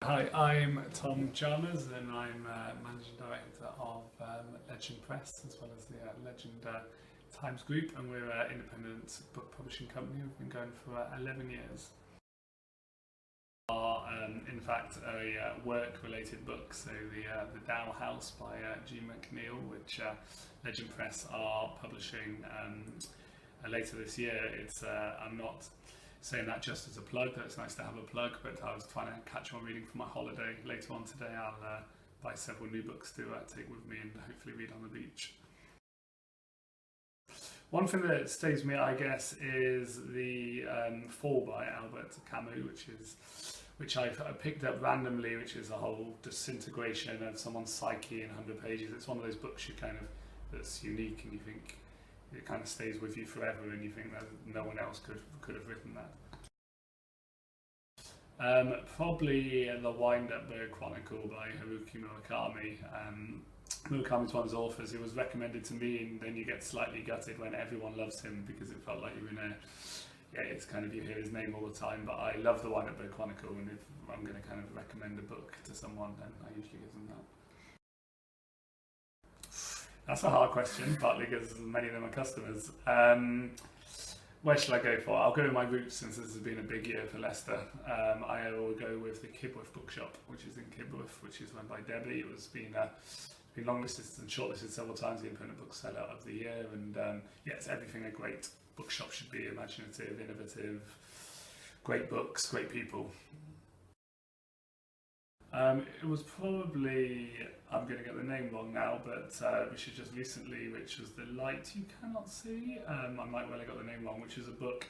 Hi, I'm Tom Chalmers and I'm Managing Director of Legend Press as well as the Legend Times Group, and we're an independent book publishing company. We've been going for 11 years. Are in fact a work-related book, so the Dow House by G. McNeill, which Legend Press are publishing later this year. I'm not saying that just as a plug, that it's nice to have a plug, but I was trying to catch on reading for my holiday. Later on today I'll buy several new books to take with me and hopefully read on the beach. One thing that stays with me, I guess, is the Fall by Albert Camus, which I've picked up randomly, which is a whole disintegration of someone's psyche in 100 pages. It's one of those books that's unique, and you think it kind of stays with you forever, and you think that no one else could have written that. Probably The Wind-Up Bird Chronicle by Haruki Murakami. Murakami's one of his authors. It was recommended to me, and then you get slightly gutted when everyone loves him, because it felt like it's kind of, you hear his name all the time. But I love The Wind-Up Bird Chronicle, and if I'm going to kind of recommend a book to someone, then I usually give them that. That's a hard question, partly because many of them are customers. Where should I go for? I'll go with my roots, since this has been a big year for Leicester. I will go with the Kibworth Bookshop, which is in Kibworth, which is run by Debbie. It's been longlisted and shortlisted several times, the Independent Bookseller of the Year, and it's everything a great bookshop should be: imaginative, innovative, great books, great people. It was probably, I'm going to get the name wrong now, but which is just recently, which was The Light You Cannot See. I might well have got the name wrong, which is a book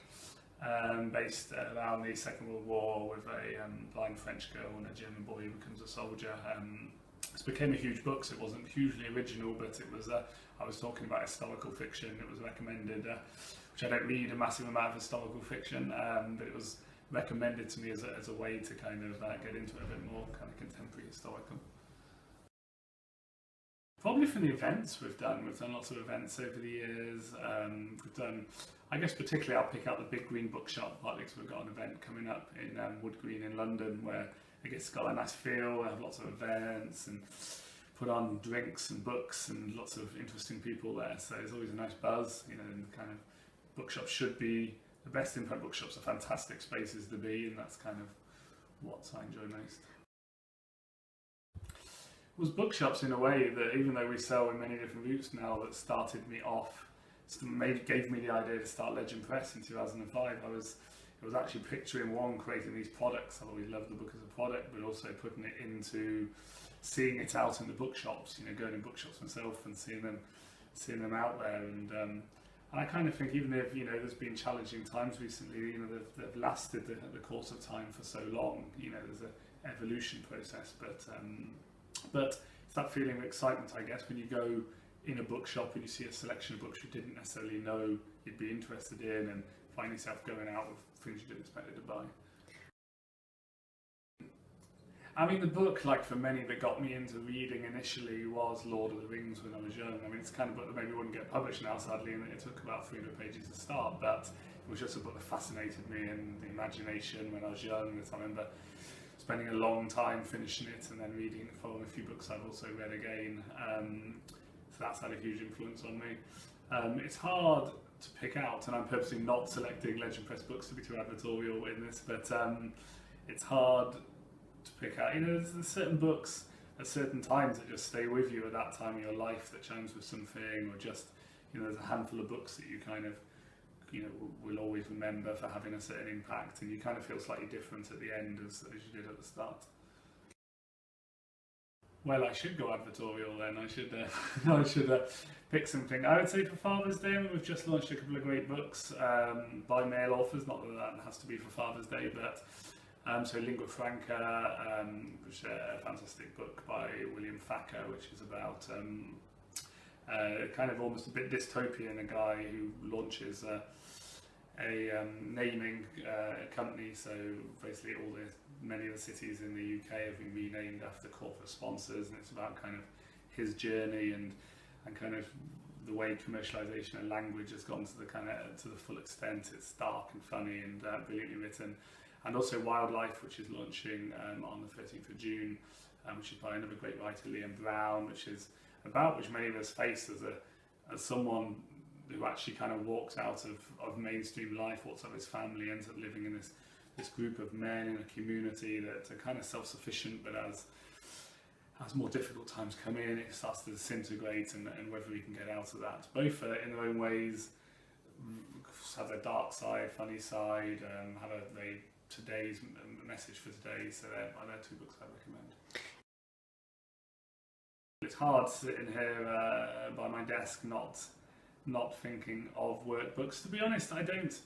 based around the Second World War, with a blind French girl and a German boy who becomes a soldier. It became a huge book, so it wasn't hugely original, but it was, I was talking about historical fiction. It was recommended, which I don't read a massive amount of historical fiction, but it was recommended to me as a way to kind of get into it a bit more, kind of contemporary historical. Probably from the events we've done lots of events over the years. We've done, I guess particularly I'll pick out the Big Green Bookshop, partly because we've got an event coming up in Wood Green in London, where I guess it's got a nice feel. We have lots of events and put on drinks and books and lots of interesting people there, so there's always a nice buzz, and kind of bookshops should be, the best independent bookshops are fantastic spaces to be, and that's kind of what I enjoy most. It was bookshops in a way that, even though we sell in many different routes now, that started me off, gave me the idea to start Legend Press in 2005. It was actually picturing creating these products. I've always loved the book as a product, but also putting it into seeing it out in the bookshops, going in bookshops myself and seeing them out there, and I kind of think, even if there's been challenging times recently, they've lasted the course of time for so long. There's an evolution process, but it's that feeling of excitement, I guess, when you go in a bookshop and you see a selection of books you didn't necessarily know you'd be interested in, and find yourself going out with things you didn't expect to buy. I mean, the book, like for many, that got me into reading initially was Lord of the Rings when I was young. I mean, it's the kind of book that maybe wouldn't get published now, sadly, and it took about 300 pages to start, but it was just a book that fascinated me, and the imagination when I was young. I remember spending a long time finishing it and then reading it, following a few books I've also read again. So that's had a huge influence on me. It's hard to pick out, and I'm purposely not selecting Legend Press books to be too advertorial in this, but it's hard to pick out. There's certain books at certain times that just stay with you at that time of your life, that chimes with something, or just, there's a handful of books that you kind of, will always remember for having a certain impact, and you kind of feel slightly different at the end as you did at the start. Well, I should go advertorial then. I should pick something. I would say for Father's Day, we've just launched a couple of great books by male authors. Not that has to be for Father's Day, but so Lingua Franca, which is a fantastic book by William Thacker, which is about kind of almost a bit dystopian, a guy who launches a naming company. So basically many of the cities in the UK have been renamed after corporate sponsors, and it's about kind of his journey and kind of the way commercialization of language has gone to the full extent. It's dark and funny and brilliantly written. and also Wildlife, which is launching on the 13th of June, which is by another great writer, Liam Brown, which is about which many of us face as someone who actually kind of walks out of mainstream life, walks out of his family, ends up living in this group of men in a community that are kind of self-sufficient, but as more difficult times come in, it starts to disintegrate, and whether we can get out of that. Both in their own ways have their dark side, funny side, have today's message for today, so they're 2 books I recommend. It's hard sitting here by my desk not thinking of workbooks. To be honest, I don't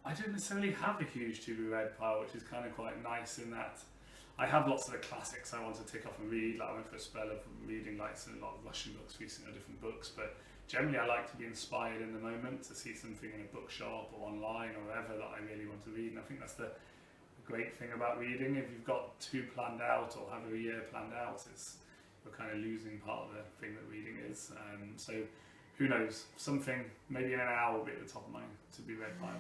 necessarily have a huge to be read pile, which is kind of quite nice in that I have lots of the classics I want to tick off and read. Like I went for a spell of reading like a lot of Russian books recently, or different books, but generally I like to be inspired in the moment, to see something in a bookshop or online or wherever that I really want to read. And I think that's the great thing about reading. If you've got 2 planned out or have a year planned out, you're kind of losing part of the thing that reading is. So who knows, something maybe in an hour will be at the top of my to be read pile.